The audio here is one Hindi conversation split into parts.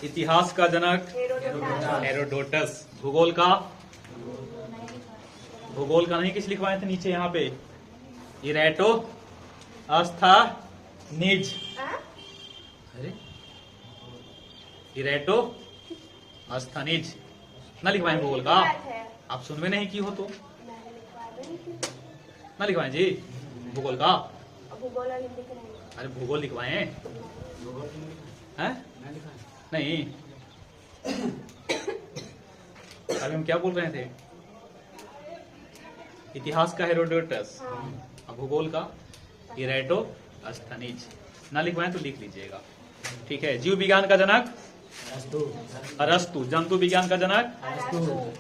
इतिहास का जनक हेरोडोटस। भूगोल का नहीं किस लिखवाए थे नीचे यहाँ पे? इरेटो अस्थानीज। अरे इरेटो अस्थानीज ना लिखवाए भूगोल का? आप सुनवे नहीं की हो तो ना लिखवाए जी भूगोल का। अरे भूगोल लिखवाए हैं? नहीं अभी हम क्या बोल रहे थे? इतिहास का हेरोडोटस, भूगोल का इरेटो अस्थानीज। ना लिखवाए तो लिख लीजिएगा, ठीक है। जीव विज्ञान का जनक अरस्तु। जंतु विज्ञान का जनक,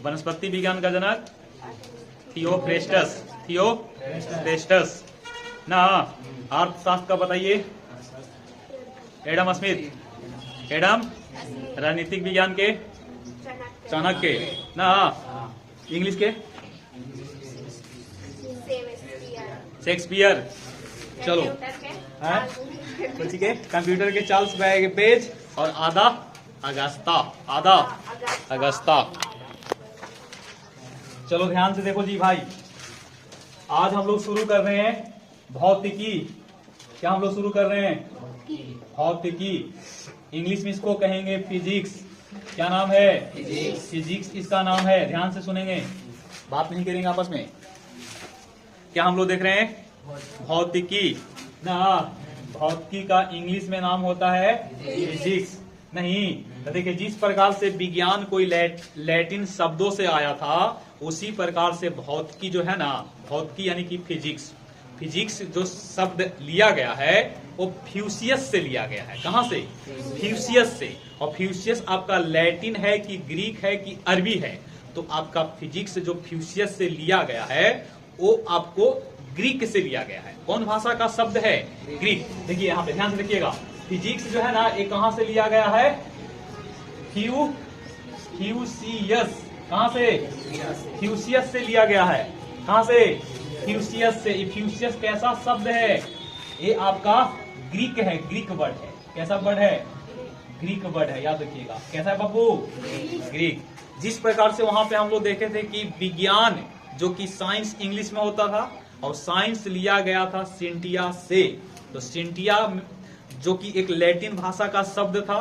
वनस्पति विज्ञान का जनक थियोफ्रेस्टस। ना अर्थशास्त्र का बताइए? Adam Smith. एडम राजनीतिक विज्ञान के चाणक्य। ना इंग्लिश के शेक्सपियर। चलो कुछ के कंप्यूटर के चार्ल्स बैबेज और आदा अगस्ता। चलो ध्यान से देखो जी भाई, आज हम लोग शुरू कर रहे हैं भौतिकी। क्या हम लोग शुरू कर रहे हैं? भौतिकी। इंग्लिश में इसको कहेंगे फिजिक्स। क्या नाम है? फिजिक्स इसका नाम है। ध्यान से सुनेंगे, बात नहीं करेंगे आपस में। क्या हम लोग देख रहे हैं? भौतिकी ना। भौतिकी का इंग्लिश में नाम होता है फिजिक्स। नहीं तो देखिए, जिस प्रकार से विज्ञान कोई लैटिन शब्दों से आया था, उसी प्रकार से भौतिकी जो है ना, भौतिकी यानी कि फिजिक्स जो शब्द लिया गया है वो फ्यूसियस से लिया गया है। कहां से? फ्यूसियस से। और फ्यूसियस आपका लैटिन है कि ग्रीक है कि अरबी है? तो आपका फिजिक्स जो फ्यूसियस से लिया गया है वो आपको ग्रीक से लिया गया है। कौन भाषा का शब्द है? ग्रीक। देखिए यहाँ पे ध्यान से देखिएगा, फिजिक्स जो है ना ये कहां से लिया गया है? फ्यूसियस। कहां से? फ्यूसियस से लिया गया है। कहां से? फ्यूसियस से। फ्यूसियस कैसा शब्द है? ये आपका ग्रीक है, ग्रीक वर्ड है। कैसा वर्ड है? ग्रीक वर्ड है, याद रखिएगा। कैसा है बाबू? ग्रीक। जिस प्रकार से वहां पे हम लोग देखे थे कि विज्ञान जो कि साइंस इंग्लिश में होता था और साइंस लिया गया था सिंटिया से। तो सिंटिया जो कि एक लैटिन भाषा का शब्द था,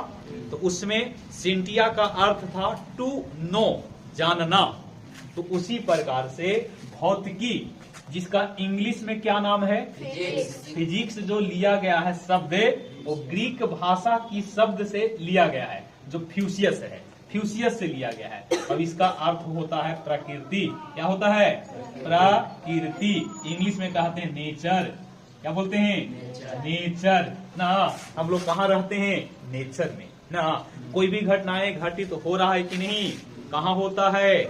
तो उसमें सिंटिया का अर्थ था टू नो, जानना। तो उसी प्रकार से भौतिकी जिसका इंग्लिश में क्या नाम है? फिजिक्स जो लिया गया है शब्द, वो ग्रीक भाषा की शब्द से लिया गया है जो फ्यूसियस है। फ्यूसियस से लिया गया है। अब इसका अर्थ होता है प्रकृति। क्या होता है? प्रकृति। इंग्लिश में कहते हैं नेचर। क्या बोलते हैं? नेचर ना। हम लोग कहाँ रहते हैं? नेचर में ना। कोई भी घटनाएं घटित हो रहा है कि नहीं? कहाँ होता है?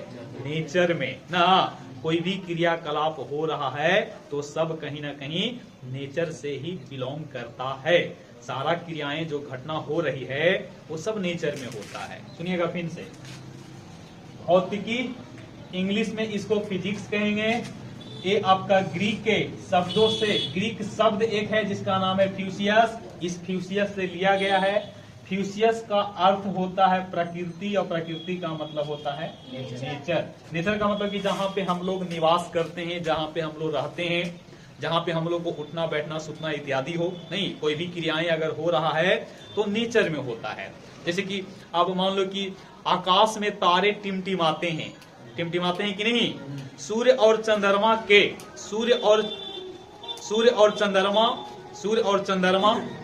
नेचर में ना। कोई भी क्रियाकलाप हो रहा है तो सब कहीं ना कहीं नेचर से ही बिलोंग करता है। सारा क्रियाएं जो घटना हो रही है वो सब नेचर में होता है। सुनिएगा फिर से, भौतिकी इंग्लिश में इसको फिजिक्स कहेंगे। ये आपका ग्रीक के शब्दों से, ग्रीक शब्द एक है जिसका नाम है फ्यूसियस। इस फ्यूसियस से लिया गया है। फ्यूसियस का अर्थ होता है प्रकृति और प्रकृति का मतलब होता है नेचर। नेचर का मतलब कि जहाँ पे हम लोग निवास करते हैं, जहाँ पे हम लोग रहते हैं, जहाँ पे हम लोग को उठना बैठना सुतना इत्यादि हो। नहीं, कोई भी क्रियाएं अगर हो रहा है तो नेचर में होता है। जैसे कि आप मान लो कि आकाश में तारे टिमटिमाते हैं कि नहीं? सूर्य और चंद्रमा,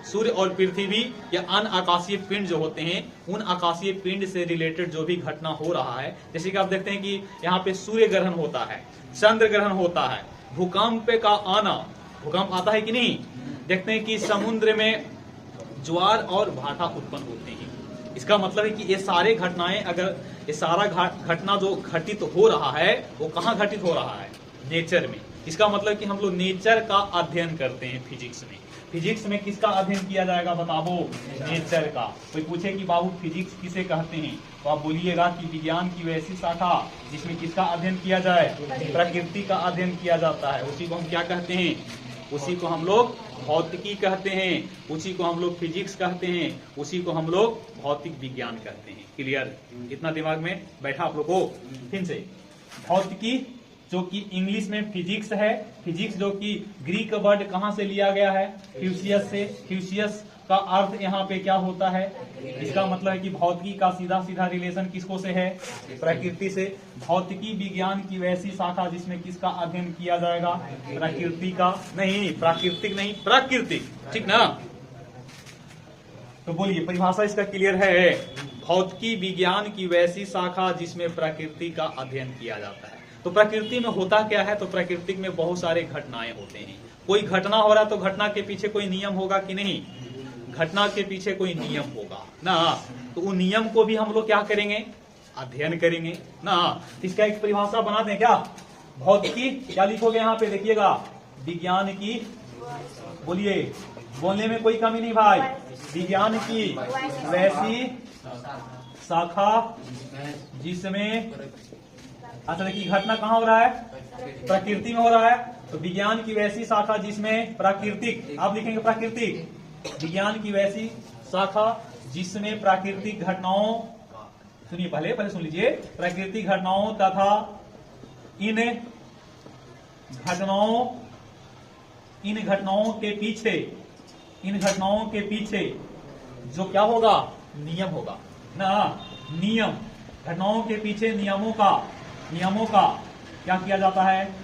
सूर्य और पृथ्वी या अन्य आकाशीय पिंड जो होते हैं, उन आकाशीय पिंड से रिलेटेड जो भी घटना हो रहा है, जैसे कि आप देखते हैं कि यहाँ पे सूर्य ग्रहण होता है, चंद्र ग्रहण होता है, भूकंप का आना, भूकंप आता है कि नहीं? देखते हैं कि समुद्र में ज्वार और भाटा उत्पन्न होते हैं। इसका मतलब है कि ये सारे घटनाएं, अगर ये सारा घटना जो घटित हो रहा है वो कहाँ घटित हो रहा है? नेचर में। इसका मतलब कि हम लोग नेचर का अध्ययन करते हैं फिजिक्स में। फिजिक्स में किसका अध्ययन किया जाएगा बताओ? नेचर का। कोई पूछे कि बाबू फिजिक्स किसे कहते हैं, तो आप बोलिएगा कि विज्ञान की वैसी शाखा जिसमें किसका अध्ययन किया जाए? प्रकृति का अध्ययन किया जाता है। उसी को हम क्या कहते हैं? उसी को हम लोग भौतिकी कहते हैं, उसी को हम लोग फिजिक्स कहते हैं, उसी को हम लोग भौतिक विज्ञान कहते हैं। क्लियर? इतना दिमाग में बैठा आप लोग को? फिर से भौतिकी जो कि इंग्लिश में फिजिक्स है, फिजिक्स जो कि ग्रीक वर्ड कहां से लिया गया है? फ्यूसियस से। फ्यूसियस का अर्थ यहाँ पे क्या होता है? इसका मतलब है कि भौतिकी का सीधा सीधा रिलेशन किसको से है? प्रकृति से। भौतिकी विज्ञान की वैसी शाखा जिसमें किसका अध्ययन किया जाएगा? प्रकृति का। नहीं, प्राकृतिक नहीं, प्राकृतिक। ठीक ना? तो बोलिए, परिभाषा इसका क्लियर है? भौतिकी विज्ञान की वैसी शाखा जिसमें प्रकृति का अध्ययन किया जाता है। तो प्रकृति में होता क्या है? तो प्रकृति में बहुत सारे घटनाएं होते हैं। कोई घटना हो रहा है तो घटना के पीछे कोई नियम होगा कि नहीं? घटना के पीछे कोई नियम होगा ना। तो उन नियम को भी हम लोग क्या करेंगे? अध्ययन करेंगे ना। इसका एक परिभाषा बना दें क्या? भौतिकी क्या लिखोगे यहाँ पे? देखिएगा, विज्ञान की, बोलिए, बोलने में कोई कमी नहीं भाई। विज्ञान की वैसी शाखा जिसमें, अच्छा देखिए, घटना कहाँ हो रहा है? प्रकृति में हो रहा है। तो विज्ञान की वैसी शाखा जिसमें प्राकृतिक, आप लिखेंगे प्राकृतिक, विज्ञान की वैसी शाखा जिसमें प्राकृतिक घटनाओं, सुनिए पहले सुन लीजिए, प्राकृतिक घटनाओं तथा इन घटनाओं के पीछे जो क्या होगा? नियम होगा ना। नियम, घटनाओं के पीछे नियमों का क्या किया जाता है?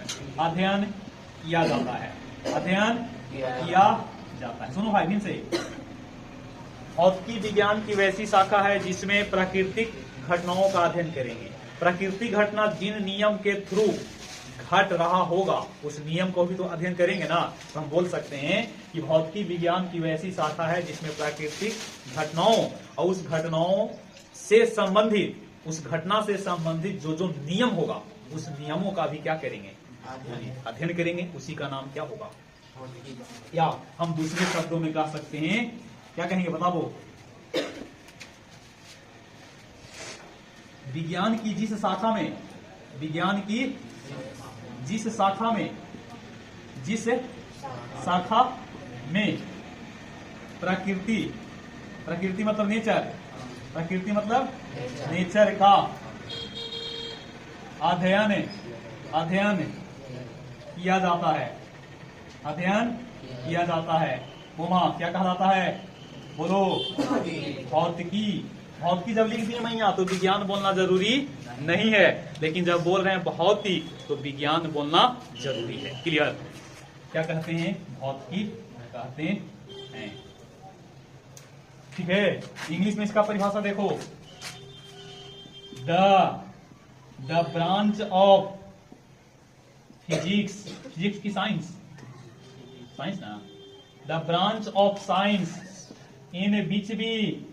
अध्ययन किया जाता है। अध्ययन किया जाता है। सुनो भाई, फिर से, भौतिकी विज्ञान की वैसी शाखा है जिसमें प्राकृतिक घटनाओं का अध्ययन करेंगे। प्राकृतिक घटना जिन नियम के थ्रू घट रहा होगा उस नियम को भी तो अध्ययन करेंगे ना। तो हम बोल सकते हैं कि भौतिकी विज्ञान की वैसी शाखा है जिसमें प्राकृतिक घटनाओं और उस घटनाओं से संबंधित, उस घटना से संबंधित जो जो नियम होगा उस नियमों का भी क्या करेंगे? अध्ययन करेंगे। उसी का नाम क्या होगा? या हम दूसरे शब्दों में कह सकते हैं, क्या कहेंगे बताओ? विज्ञान की जिस शाखा में प्रकृति मतलब नेचर, प्रकृति मतलब नेचर का अध्ययन किया जाता है। अध्ययन किया जाता है उमा क्या कहा जाता है? बोलो, भौतिकी। भौतिकी जब लिख दिए मैया तो विज्ञान बोलना जरूरी नहीं है, लेकिन जब बोल रहे हैं भौतिक तो विज्ञान बोलना जरूरी है। क्लियर? क्या कहते हैं? भौतिकी कहते हैं। ठीक है, इंग्लिश में इसका परिभाषा देखो, the branch of physics, physics की साइंस ना, the branch of science in which we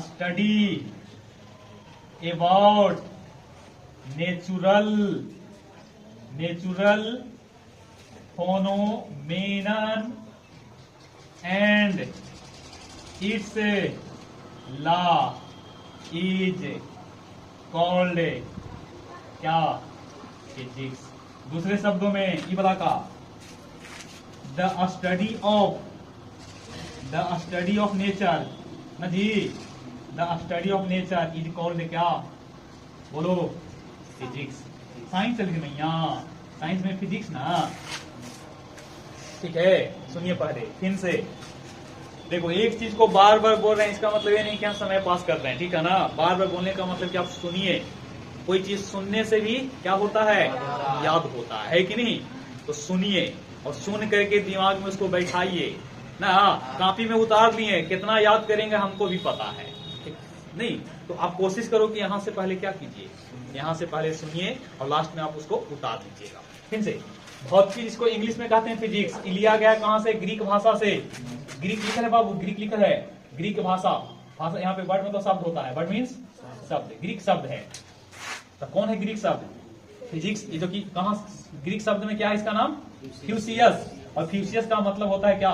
study about natural phenomenon and its law is called क्या? फिजिक्स। दूसरे शब्दों में ये बता का, द स्टडी ऑफ नेचर ना जी, the study of nature is called क्या? बोलो, फिजिक्स। साइंस चल रही मैया, साइंस में फिजिक्स ना। ठीक है, सुनिए पहले फिर से देखो, एक चीज को बार बार बोल रहे हैं इसका मतलब ये नहीं कि हम समय पास कर रहे हैं। ठीक है ना? बार बार बोलने का मतलब कि आप सुनिए। कोई चीज सुनने से भी क्या होता है? याद होता है कि नहीं? तो सुनिए और सुन करके दिमाग में उसको बैठाइए ना। कॉपी में उतार लिए, कितना याद करेंगे हमको भी पता है नहीं। तो आप कोशिश करो कि यहाँ से पहले क्या कीजिए, यहाँ से पहले सुनिए और लास्ट में आप उसको उतार दीजिएगा। फिर से, भौतिकी जिसको इंग्लिश में कहते हैं फिजिक्स, लिया गया कहाँ से? ग्रीक भाषा से। ग्रीक लिखल है बाबू, ग्रीक लिखल है, ग्रीक भाषा। यहाँ पे वर्ड में तो शब्द होता है, वर्ड मीन्स शब्द, ग्रीक शब्द है। तो कौन है ग्रीक शब्द? फिजिक्स। ये जो कि कहाँ, ग्रीक शब्द में क्या है इसका नाम? फ्यूसियस। और फ्यूसियस का मतलब होता है क्या?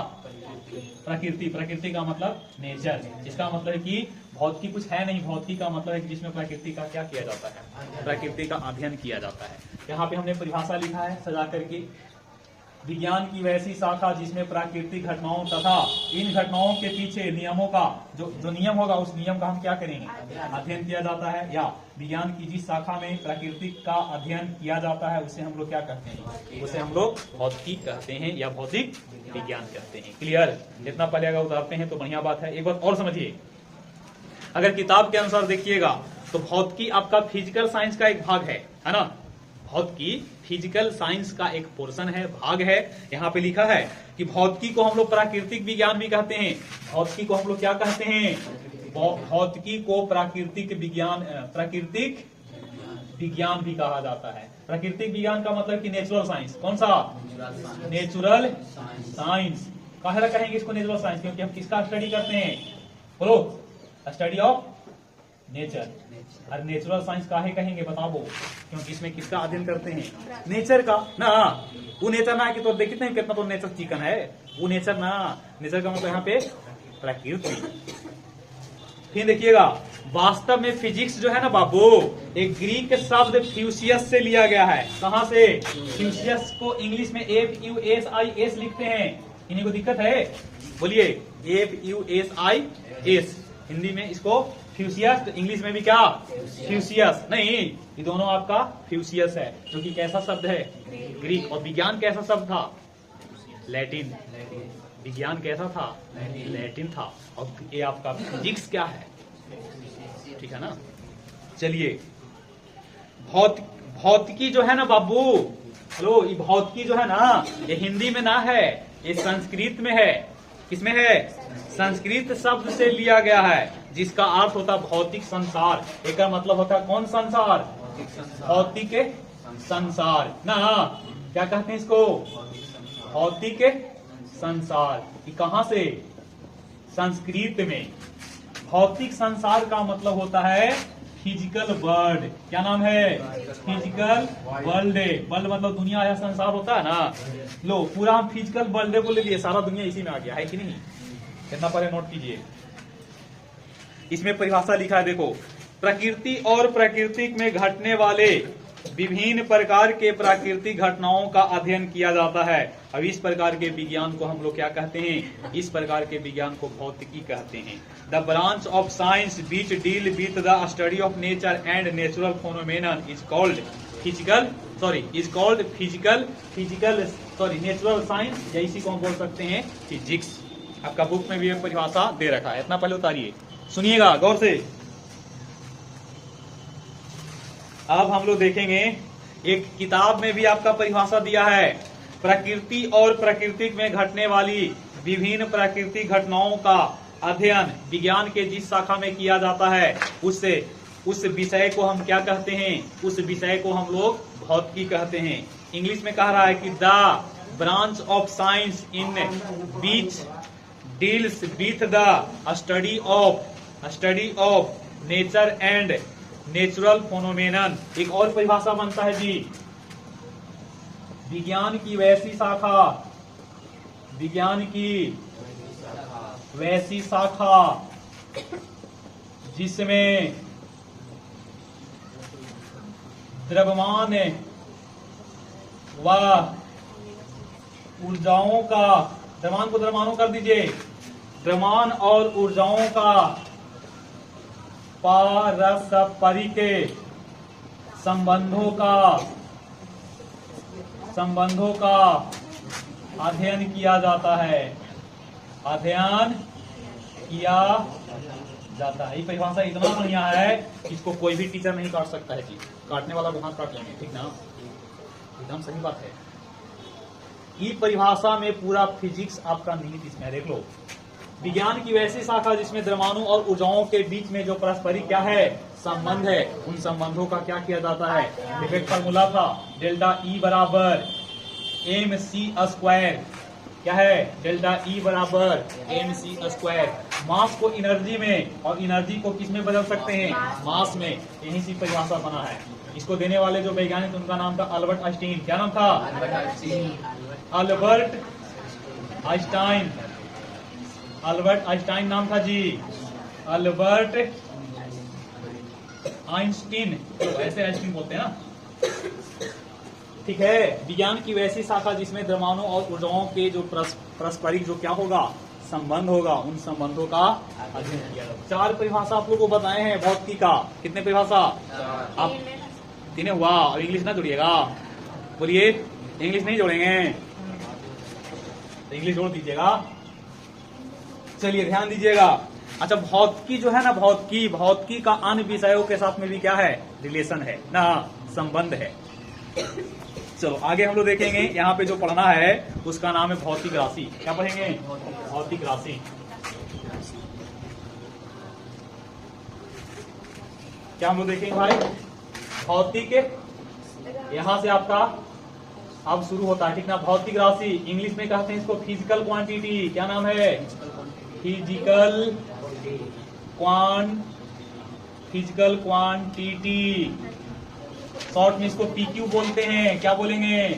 प्रकृति। प्रकृति का मतलब नेचर। इसका मतलब है कि भौतिकी कुछ है नहीं, भौतिकी का मतलब है कि जिसमें प्रकृति का क्या किया जाता है? प्रकृति का अध्ययन किया जाता है। यहाँ पे हमने परिभाषा लिखा है सजा करके, विज्ञान की वैसी शाखा जिसमें प्राकृतिक घटनाओं तथा इन घटनाओं के पीछे नियमों का जो नियम होगा उस नियम का हम क्या करेंगे, अध्ययन किया जाता है। या विज्ञान की जिस शाखा में प्राकृतिक का अध्ययन किया जाता है उसे हम लोग क्या कहते हैं, उसे हम लोग भौतिकी कहते हैं या भौतिक विज्ञान कहते हैं। क्लियर? जितना पहले अगर उतारते हैं तो बढ़िया बात है। एक बात और समझिए, अगर किताब के अनुसार देखिएगा तो भौतिकी आपका फिजिकल साइंस का एक भाग है ना। भौतिकी फिजिकल साइंस का एक पोर्शन है, भाग है। यहाँ पे लिखा है कि भौतिकी को हम लोग प्राकृतिक विज्ञान भी कहते हैं। भौतिकी को हम लोग क्या कहते हैं, भौतिकी को प्राकृतिक विज्ञान भी कहा जाता है। प्राकृतिक विज्ञान का मतलब कि नेचुरल साइंस। कौन सा? Natural science. काहे कहेंगे इसको नेचुरल साइंस? क्योंकि हम किसका स्टडी करते हैं, बोलो, स्टडी ऑफ नेचर। और नेचुरल साइंस काहे कहेंगे बताओ? क्योंकि इसमें किसका अध्ययन करते हैं, नेचर का ना। वो नेचर ना है कि तो देखते हैं कितना तो नेचर चिकन है, वो नेचर ना। नेचर का मतलब यहाँ पे प्रकृति। फिर देखिएगा, वास्तव में फिजिक्स जो है ना बाबू, एक ग्रीक शब्द फ्यूसियस से लिया गया है। कहां से? फ्यूसियस को इंग्लिश में FUSIS लिखते हैं। इन्हीं को दिक्कत है? बोलिए, FUSIS। हिंदी में इसको फ्यूसियस, तो इंग्लिश में भी क्या फ्यूसियस? नहीं, ये दोनों आपका फ्यूसियस है, जो कि कैसा शब्द है, ग्रीक। और विज्ञान कैसा शब्द था, लैटिन। विज्ञान कैसा था, लैटिन था। और ये आपका फिजिक्स क्या है, ठीक है ना। चलिए, भौतिकी जो है ना बाबू, हेलो, ये भौतिकी जो है ना, ये हिंदी में ना है, ये संस्कृत में है। किसमें है? संस्कृत शब्द से लिया गया है, जिसका अर्थ होता है भौतिक संसार। एक मतलब होता है कौन संसार, भौतिक संसार ना। क्या कहते हैं इसको, भौतिक संसार। ये कहां से? संस्कृत में। भौतिक संसार का मतलब होता है फिजिकल वर्ल्ड। क्या नाम है? Physical world. वर्ल्ड मतलब दुनिया या संसार होता है ना। लो, पूरा हम फिजिकल वर्ल्ड को ले लिए, सारा दुनिया इसी में आ गया है कि नहीं? कितना पहले नोट कीजिए, इसमें परिभाषा लिखा है, देखो। प्रकृति और प्राकृतिक में घटने वाले विभिन्न प्रकार के प्राकृतिक घटनाओं का अध्ययन किया जाता है। अब इस प्रकार के विज्ञान को हम लोग क्या कहते हैं? इस प्रकार के विज्ञान को भौतिकी कहते हैं। The branch of science which deal with the study of nature and natural phenomenon is called natural science, या इसी को हम बोल सकते हैं फिजिक्स। आपका बुक में भी परिभाषा दे रखा है, इतना पहले उतारिए, सुनिएगा गौर से। अब हम लोग देखेंगे, एक किताब में भी आपका परिभाषा दिया है। प्रकृति और प्राकृतिक में घटने वाली विभिन्न प्राकृतिक घटनाओं का अध्ययन विज्ञान के जिस शाखा में किया जाता है, उस विषय को हम क्या कहते हैं? उस विषय को हम लोग भौतिकी कहते हैं। इंग्लिश में कह रहा है कि the branch of science in beach deals with the study of nature and natural phenomenon. एक और परिभाषा बनता है जी, विज्ञान की वैसी शाखा, विज्ञान की वैसी शाखा जिसमें द्रव्यमान व ऊर्जाओं का, द्रव्यमान को द्रव्यमानों कर दीजिए, द्रव्यमान और ऊर्जाओं का पारस्परिक संबंधों का अध्ययन किया जाता है। अध्ययन किया जाता है। ये परिभाषा इतना बढ़िया है, इसको कोई भी टीचर नहीं काट सकता है जी। काटने वाला को हाथ काट लेंगे, ठीक ना? एकदम सही बात है। ये परिभाषा में पूरा फिजिक्स आपका निहित इसमें, देख लो। विज्ञान की वैसी शाखा जिसमें द्रव्यमानों और ऊर्जाओं के बीच में जो पारस्परिक क्या है, संबंध है, उन संबंधों का क्या किया जाता है? डिफेक्ट फार्मूला था डेल्टा E बराबर mc²। क्या है? डेल्टा E बराबर mc²। मास को एनर्जी में और एनर्जी को किस में बदल सकते हैं? मास में। यही सी परिभाषा बना है। इसको देने वाले जो वैज्ञानिक, उनका नाम था अल्बर्ट आइंस्टीन। क्या नाम था? अल्बर्ट आइंस्टाइन नाम था जी। अल्बर्ट आइंस्टीन, तो ऐसे आइंस्टीन बोलते हैं ना। ठीक है। विज्ञान की वैसी शाखा जिसमें द्रव्यों और ऊर्जाओं के जो पारस्परिक जो क्या होगा, संबंध होगा, उन संबंधों का अध्ययन किया जाए। 4 परिभाषा आप लोग को बताए हैं भौतिकी का। कितने परिभाषा? आप 3 हुआ। अब इंग्लिश ना जोड़िएगा, बोलिए इंग्लिश नहीं जोड़ेंगे तो इंग्लिश जोड़ दीजिएगा। चलिए ध्यान दीजिएगा। अच्छा, भौतिकी जो है ना, भौतिकी का अन्य विषयों के साथ में भी क्या है, रिलेशन है ना, संबंध है। चलो आगे हम लोग देखेंगे। यहाँ पे जो पढ़ना है उसका नाम है भौतिक राशि। क्या पढ़ेंगे? भौतिक राशि। क्या हम लोग देखेंगे भाई? भौतिक, यहाँ से आपका अब शुरू होता है, ठीक ना। भौतिक राशि इंग्लिश में कहते हैं इसको फिजिकल क्वांटिटी। क्या नाम है? Physical quantity. शॉर्ट में इसको पीक्यू बोलते हैं। क्या बोलेंगे?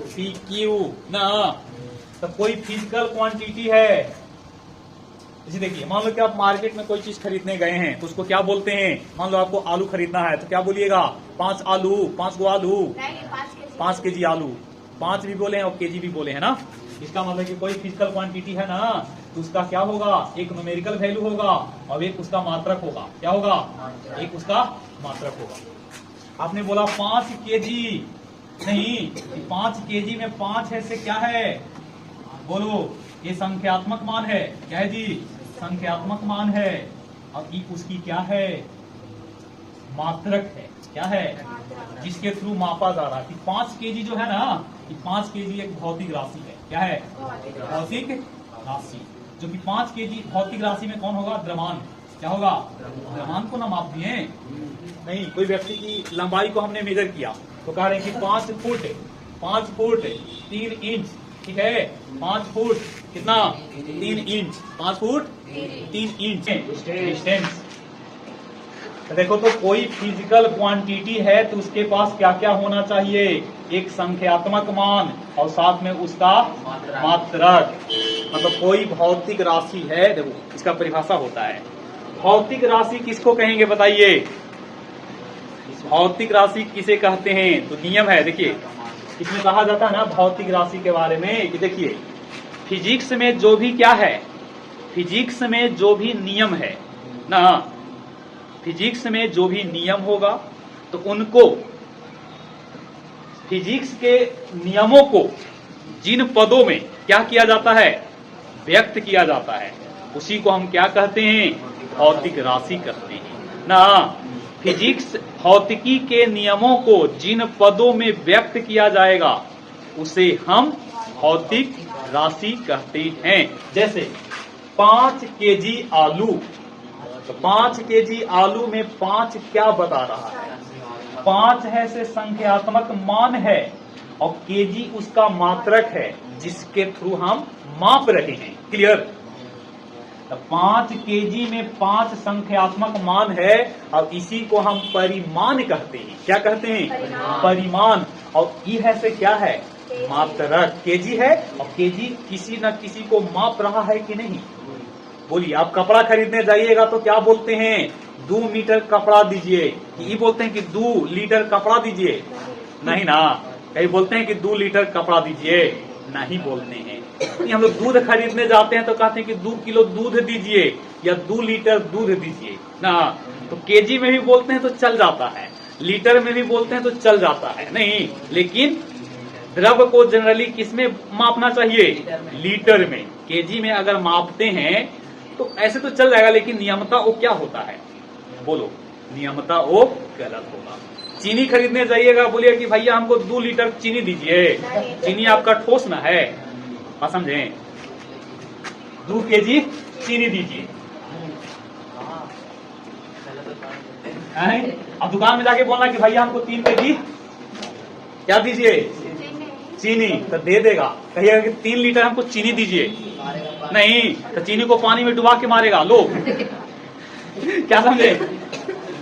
पीक्यू ना। तो कोई फिजिकल क्वांटिटी है, जैसे देखिए, मान लो कि आप मार्केट में कोई चीज खरीदने गए हैं तो उसको क्या बोलते हैं? मान लो आपको आलू खरीदना है तो क्या बोलिएगा? 5 आलू, 5 गो आलू, 5 केजी आलू। 5 भी बोले हैं और केजी भी बोले हैं ना। इसका मतलब कि कोई फिजिकल क्वांटिटी है ना, तो उसका क्या होगा? एक न्यूमेरिकल वैल्यू होगा और एक उसका मात्रक होगा। क्या होगा? एक उसका मात्रक होगा। आपने बोला 5 केजी, नहीं, 5 केजी में 5 है से क्या है? बोलो, ये संख्यात्मक मान है। क्या है जी? संख्यात्मक मान है। और ये उसकी क्या है? मात्रक है। क्या है? जिसके थ्रू मापा जा रहा है कि 5 केजी जो है ना, ये 5 केजी एक भौतिक राशि है। क्या है? भौतिक राशि। जो कि 5 केजी भौतिक राशि में कौन होगा? द्रव्यमान। क्या होगा? द्रव्यमान को ना माप दिए नहीं। कोई व्यक्ति की लंबाई को हमने मेजर किया तो कह रहे हैं कि 5 फुट 3 इंच। ठीक है, 5 फुट कितना? 3 इंच। 5 foot 3 inch distance. तो देखो, तो कोई फिजिकल क्वांटिटी है तो उसके पास क्या क्या होना चाहिए? एक संख्यात्मक मान और साथ में उसका मात्रक। मतलब कोई भौतिक राशि है, देखो इसका परिभाषा होता है। भौतिक राशि किसको कहेंगे बताइए? भौतिक राशि किसे कहते हैं? तो नियम है, देखिए इसमें कहा जाता है ना भौतिक राशि के बारे में कि देखिए, फिजिक्स में जो भी क्या है, फिजिक्स में जो भी नियम है ना, फिजिक्स में जो भी नियम होगा तो उनको, फिजिक्स के नियमों को जिन पदों में क्या किया जाता है? व्यक्त किया जाता है, उसी को हम क्या कहते हैं? भौतिक राशि कहते हैं ना। फिजिक्स भौतिकी के नियमों को जिन पदों में व्यक्त किया जाएगा उसे हम भौतिक राशि कहते हैं। जैसे 5 केजी आलू, तो 5 केजी आलू में 5 क्या बता रहा है? 5 है से संख्यात्मक मान है और केजी उसका मात्रक है जिसके थ्रू हम माप रहे हैं। क्लियर? 5 केजी में 5 संख्यात्मक मान है और इसी को हम परिमाण कहते हैं। क्या कहते हैं? परिमाण। और ई है से क्या है? मात्रक। केजी है और केजी किसी न किसी को माप रहा है कि नहीं? बोलिए, आप कपड़ा खरीदने जाइएगा तो क्या बोलते हैं? 2 मीटर कपड़ा दीजिए। ये बोलते हैं कि 2 लीटर कपड़ा दीजिए? नहीं ना। कहीं बोलते हैं कि 2 लीटर कपड़ा दीजिए? नहीं बोलते हैं। हम लोग दूध खरीदने जाते हैं तो कहते हैं कि 2 किलो दूध दीजिए या 2 लीटर दूध दीजिए ना। तो केजी में भी बोलते हैं तो चल जाता है, लीटर में भी बोलते हैं तो चल जाता है, नहीं। लेकिन द्रव्य को जनरली किसमें मापना चाहिए? लीटर में। केजी में अगर मापते हैं तो ऐसे तो चल जाएगा, लेकिन नियमता वो क्या होता है? बोलो, नियमता वो गलत होगा। चीनी खरीदने जाइएगा, बोलिए कि भैया हमको 2 लीटर चीनी दीजिए। चीनी आपका ठोस ना है, आप समझे? 2 केजी चीनी दीजिए। अब दुकान में जाके बोलना कि भैया हमको 3 केजी क्या दीजिए? चीनी। तो दे देगा। कहिएगा कि 3 लीटर हमको चीनी दीजिए, नहीं तो चीनी को पानी में डुबा के मारेगा। लो क्या समझे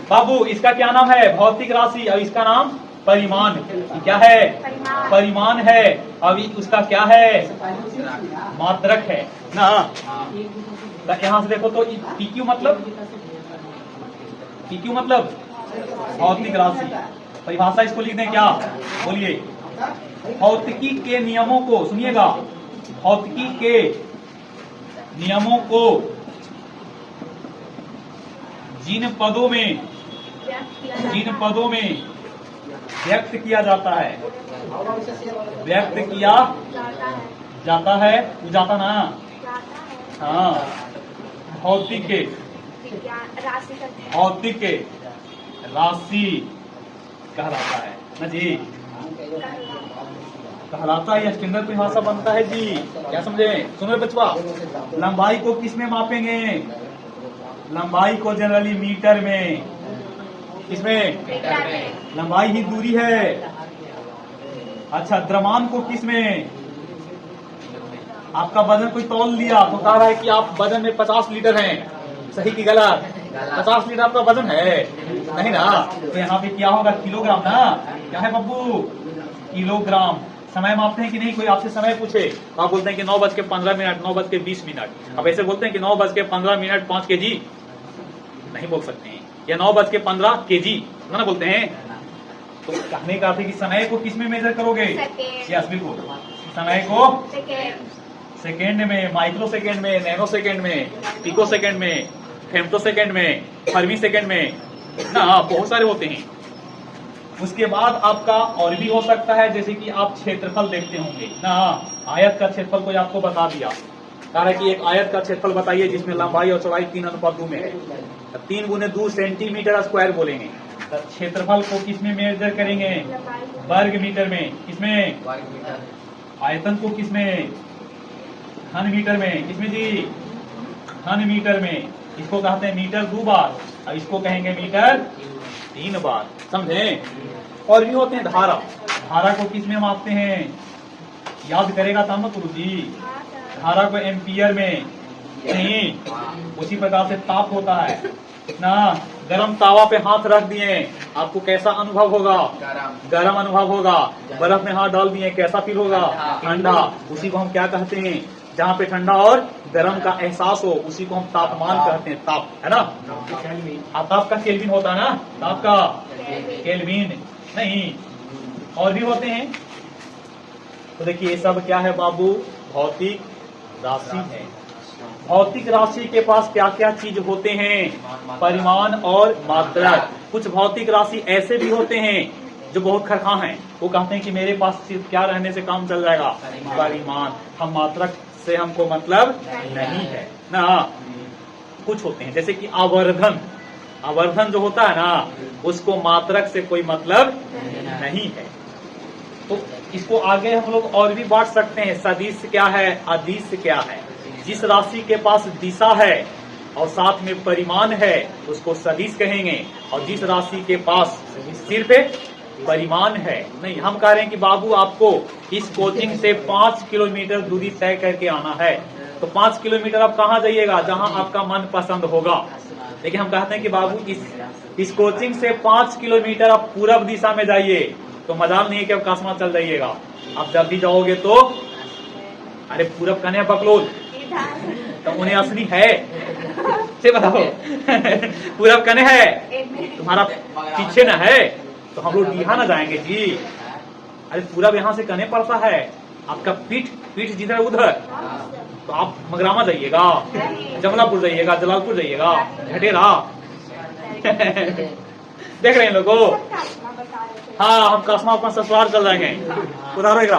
बाबू? इसका क्या नाम है? भौतिक राशि। और इसका नाम परिमाण। क्या है? परिमाण है। अभी उसका क्या है? मात्रक है ना। यहां से देखो तो पीक्यू मतलब भौतिक राशि। परिभाषा इसको लिख दें क्या? बोलिए, भौतिकी के नियमों को, सुनिएगा, भौतिकी के नियमों को जिन पदों में व्यक्त किया जाता है, व्यक्त किया जाता है, जाता ना, हाँ, भौतिक राशि कहलाता है ना जी, कहलाता है। स्टैंडर्ड परिभाषा बनता है जी, क्या समझे? सुनो बचवा, लंबाई को किस में मापेंगे? लंबाई को जनरली मीटर में, किसमें? लंबाई ही दूरी है। अच्छा, द्रव्यमान को किस में? आपका वजन कोई तौल लिया तो कह रहा है कि आप वजन में 50 लीटर हैं, सही की गलत? 50 लीटर आपका वजन है नहीं ना, तो यहाँ पे क्या होगा? किलोग्राम ना, क्या है बब्बू? किलोग्राम। समय मापते हैं कि नहीं? कोई आपसे समय पूछे तो आप बोलते हैं कि 9:15, 9:20। अब ऐसे बोलते हैं कि 9:15 5 kg, नहीं बोल सकते हैं, या 9:15 kg ना बोलते हैं। तो कहने का अर्थ है कि समय को किस में मेजर करोगे? यस, बिल्कुल, समय को सेकेंड में, माइक्रो सेकेंड में, नैनो सेकेंड में, पिको सेकेंड में, फेम्टो सेकेंड में, फर्मी सेकेंड में ना, बहुत सारे होते हैं। उसके बाद आपका और भी हो सकता है, जैसे कि आप क्षेत्रफल देखते होंगे ना, आयत का क्षेत्रफल कोई आपको बता दिया, कह रहा है कि एक आयत का क्षेत्रफल बताइए जिसमें लंबाई और चौड़ाई 3:2 में है, 3 × 2 सेंटीमीटर स्क्वायर बोलेंगे। तो क्षेत्रफल को किसमें मेजर करेंगे? वर्ग मीटर में। किसमें? आयतन को किसमें? घन मीटर में। किसमें जी? घन मीटर में। इसको कहते हैं मीटर 2 बार, और इसको कहेंगे मीटर 3 बार, समझे? और भी होते हैं धारा, धारा को किसमें मापते हैं? याद करेगा तब ना गुरु जी, धारा को एम्पियर में नहीं। उसी प्रकार से ताप होता है ना, गरम तावा पे हाथ रख दिए, आपको कैसा अनुभव होगा? गरम अनुभव होगा। बर्फ में हाथ डाल दिए, कैसा फील होगा? ठंडा। उसी को हम क्या कहते हैं? जहाँ पे ठंडा और गर्म का एहसास हो, उसी को हम तापमान कहते हैं, ताप, है ना? ताप का केल्विन होता है ना, ताप का केल्विन नहीं। और भी होते हैं। तो देखिए ये सब क्या है बाबू? भौतिक राशि है। भौतिक राशि के पास क्या क्या चीज होते हैं? परिमाण और मात्रक। कुछ भौतिक राशि ऐसे भी होते हैं जो बहुत खरखा हैं, वो कहते हैं कि मेरे पास सिर्फ क्या रहने से काम चल जाएगा? परिमाण। हम मात्रक से हमको मतलब नहीं है ना। कुछ होते हैं जैसे कि आवर्धन, आवर्धन जो होता है ना, उसको मात्रक से कोई मतलब नहीं है। तो इसको आगे हम लोग और भी बांट सकते हैं। सदिश क्या है? अदिश क्या है? जिस राशि के पास दिशा है और साथ में परिमाण है उसको सदिश कहेंगे, और जिस राशि के पास सिर्फ परिमाण है नहीं। हम कह रहे हैं कि बाबू आपको इस कोचिंग से 5 किलोमीटर दूरी तय करके आना है, तो 5 किलोमीटर आप कहाँ जाइएगा? जहाँ आपका मन पसंद होगा। लेकिन हम कहते हैं कि बाबू इस कोचिंग से 5 किलोमीटर आप पूरब दिशा में जाइए, तो मजाल नहीं है कि आप कासमा चल जाइएगा। आप जब भी जाओगे तो अरे पूरब कने बकलोल, तो उन्हें असली है से बताओ पूरब कने है, तुम्हारा पीछे न है, तो हम लोग डीहा न जाएंगे जी। अरे पूरब यहाँ से कने पड़ता है, आपका पीठ जिधर उधर, तो आप मगरामा जाइएगा, जमलापुर जाइएगा, जलालपुर जाइएगा, घटेरा देख रहे हैं लोगों। हाँ, हम कासमा अपना ससुराल चल जाएंगे, उधारो एक